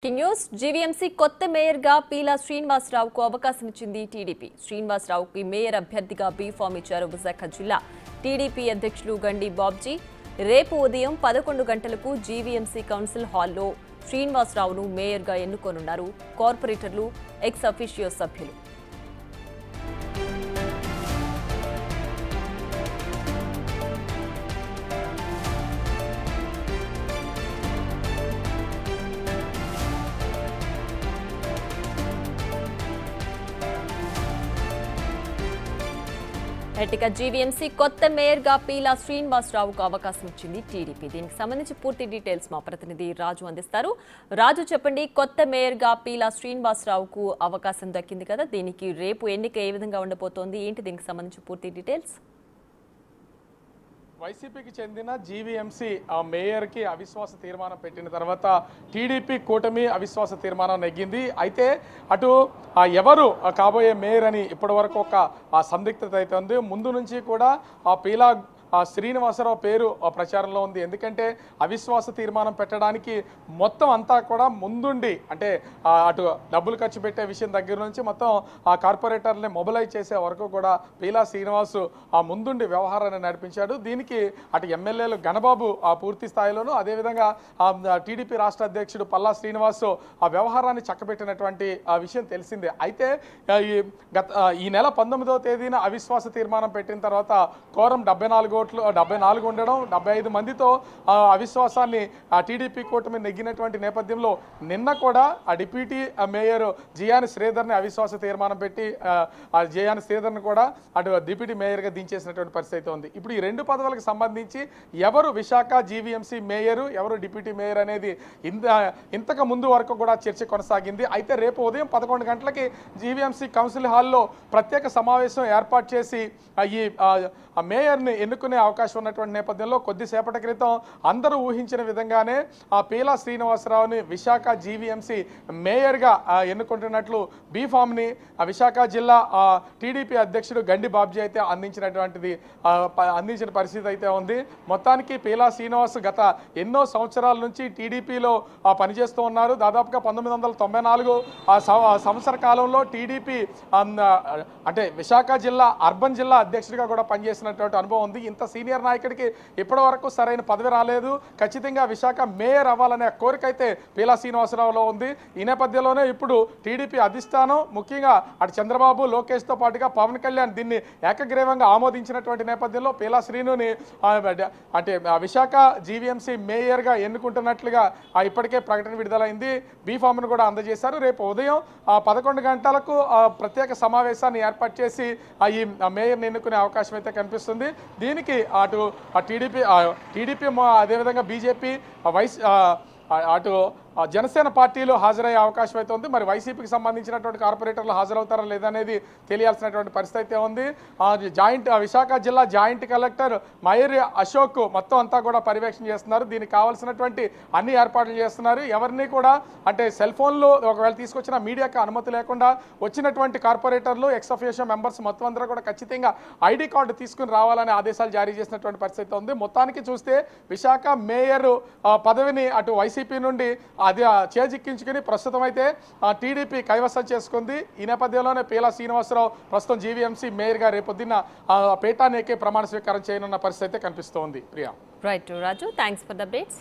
News GVMC కొత్త మేయర్గా పీలా శ్రీనివాసరావుకు అవకాశం ఇచ్చింది టీడీపీ. శ్రీనివాసరావుకి మేయర్ అభ్యర్థిగా బీ ఫామ్ ఇచ్చారు విశాఖ జిల్లా టీడీపీ అధ్యక్షులు గండి బాబ్జీ. రేపు ఉదయం 11 గంటలకు జీవీఎంసీ కౌన్సిల్ హాల్లో శ్రీనివాసరావును మేయర్గా ఎన్నుకోనున్నారు కార్పొరేటర్లు, ఎక్స్ అఫీషియో సభ్యులు. ఇక జీవీఎంసీ కొత్త మేయర్గా పీలా శ్రీనివాసరావుకు అవకాశం ఇచ్చింది టీడీపీ. దీనికి సంబంధించి పూర్తి డీటెయిల్స్ మా ప్రతినిధి రాజు అందిస్తారు. రాజు, చెప్పండి, కొత్త మేయర్గా పీలా శ్రీనివాసరావుకు అవకాశం దక్కింది కదా, దీనికి రేపు ఎన్నిక ఏ విధంగా ఉండబోతోంది, ఏంటి దీనికి సంబంధించి పూర్తి డీటెయిల్స్? వైసీపీకి చెందిన జీవీఎంసీ మేయర్కి అవిశ్వాస తీర్మానం పెట్టిన తర్వాత టీడీపీ కూటమి అవిశ్వాస తీర్మానం నెగ్గింది. అయితే అటు ఎవరు కాబోయే మేయర్ అని ఇప్పటి వరకు ఒక సందిగ్ధత అయితే ఉంది. ముందు నుంచి కూడా పీలా శ్రీనివాసరావు పేరు ప్రచారంలో ఉంది. ఎందుకంటే అవిశ్వాస తీర్మానం పెట్టడానికి మొత్తం అంతా కూడా ముందుండి, అంటే అటు డబ్బులు ఖర్చు పెట్టే విషయం దగ్గర నుంచి మొత్తం ఆ కార్పొరేటర్ని మొబిలైజ్ చేసే వరకు కూడా పీలా శ్రీనివాసు ముందుండి వ్యవహారాన్ని నడిపించాడు. దీనికి అటు ఎమ్మెల్యేలు గణబాబు పూర్తి స్థాయిలోనూ, అదేవిధంగా టీడీపీ రాష్ట్ర అధ్యక్షుడు పల్లా శ్రీనివాసు ఆ వ్యవహారాన్ని చక్కబెట్టినటువంటి విషయం తెలిసిందే. అయితే ఈ నెల 19వ తేదీన అవిశ్వాస తీర్మానం పెట్టిన తర్వాత కోరం 74 ఉండడం, 75 మందితో అవిశ్వాసాన్ని టీడీపీ కూటమి నెగ్గినటువంటి నేపథ్యంలో నిన్న కూడా ఆ డిప్యూటీ మేయర్ జియాని శ్రీధర్ని అవిశ్వాస తీర్మానం పెట్టి జియాని శ్రీధర్ని కూడా అటు డిప్యూటీ మేయర్గా దించేసినటువంటి పరిస్థితి ఉంది. ఇప్పుడు ఈ రెండు పదవులకు సంబంధించి ఎవరు విశాఖ జీవీఎంసీ మేయరు, ఎవరు డిప్యూటీ మేయర్ అనేది ఇంతకు ముందు వరకు కూడా చర్చ కొనసాగింది. అయితే రేపు ఉదయం 11 గంటలకి జీవీఎంసీ కౌన్సిల్ హాల్లో ప్రత్యేక సమావేశం ఏర్పాటు చేసి ఈ మేయర్ని ఎన్నుకునే అవకాశం ఉన్నటువంటి నేపథ్యంలో కొద్దిసేపటి క్రితం అందరూ ఊహించిన విధంగానే పీలా శ్రీనివాసరావుని విశాఖ జీవీఎంసీ మేయర్గా ఎన్నుకుంటున్నట్లు బీ ఫామ్ని విశాఖ జిల్లా టీడీపీ అధ్యక్షుడు గండి బాబ్జీ అయితే అందించిన పరిస్థితి అయితే ఉంది. మొత్తానికి పీలా శ్రీనివాస్ గత ఎన్నో సంవత్సరాల నుంచి టీడీపీలో పనిచేస్తూ ఉన్నారు. దాదాపుగా 1994 సంవత్సర కాలంలో టీడీపీ అంటే విశాఖ జిల్లా అర్బన్ జిల్లా అధ్యక్షుడిగా కూడా పనిచేసినటువంటి అనుభవం ఉంది. ఇంత సీనియర్ నాయకుడికి ఇప్పటి వరకు సరైన పదవి రాలేదు. ఖచ్చితంగా విశాఖ మేయర్ అవ్వాలనే కోరిక అయితే పీలా శ్రీనివాసరావులో ఉంది. ఈ నేపథ్యంలోనే ఇప్పుడు టీడీపీ అధిష్టానం, ముఖ్యంగా అటు చంద్రబాబు, లోకేష్తో పాటుగా పవన్ కళ్యాణ్ దీన్ని ఏకగ్రీవంగా ఆమోదించినటువంటి నేపథ్యంలో పీలా శ్రీనుని అంటే విశాఖ జీవీఎంసీ మేయర్గా ఎన్నుకుంటున్నట్లుగా ఇప్పటికే ప్రకటన విడుదలైంది. బీ ఫామ్ను కూడా అందజేశారు. రేపు ఉదయం 11 గంటలకు ప్రత్యేక సమావేశాన్ని ఏర్పాటు చేసి ఈ మేయర్ని ఎన్నుకునే అవకాశం అయితే కనిపిస్తుంది. దీనికి అటు టీడీపీ అదేవిధంగా బీజేపీ అటు జనసేన పార్టీలు హాజరయ్యే అవకాశం అయితే ఉంది. మరి వైసీపీకి సంబంధించినటువంటి కార్పొరేటర్లు హాజరవుతారా లేదనేది తెలియాల్సినటువంటి పరిస్థితి అయితే ఉంది. విశాఖ జిల్లా జాయింట్ కలెక్టర్ మయూరి అశోక్ మొత్తం అంతా కూడా పర్యవేక్షణ చేస్తున్నారు. దీనికి కావాల్సినటువంటి అన్ని ఏర్పాట్లు చేస్తున్నారు. ఎవరిని కూడా అంటే సెల్ ఫోన్లు ఒకవేళ తీసుకొచ్చిన మీడియాకి అనుమతి లేకుండా వచ్చినటువంటి కార్పొరేటర్లు, ఎక్స్ అఫీషియో మెంబర్స్ మొత్తం అందరూ కూడా ఖచ్చితంగా ఐడి కార్డు తీసుకుని రావాలనే ఆదేశాలు జారీ చేసినటువంటి పరిస్థితి ఉంది. మొత్తానికి చూస్తే విశాఖ మేయర్ పదవిని అటు వైసీపీ నుండి అది చేజిక్కించుకుని ప్రస్తుతం అయితే టీడీపీ కైవసం చేసుకుంది. ఈ నేపథ్యంలోనే పీలా శ్రీనివాసరావు ప్రస్తుతం జీవీఎంసీ మేయర్గా రేపొద్దున పేటానేకే ప్రమాణ స్వీకారం చేయనున్న పరిస్థితి అయితే కనిపిస్తోంది. Priya. Right Raju, thanks for the updates.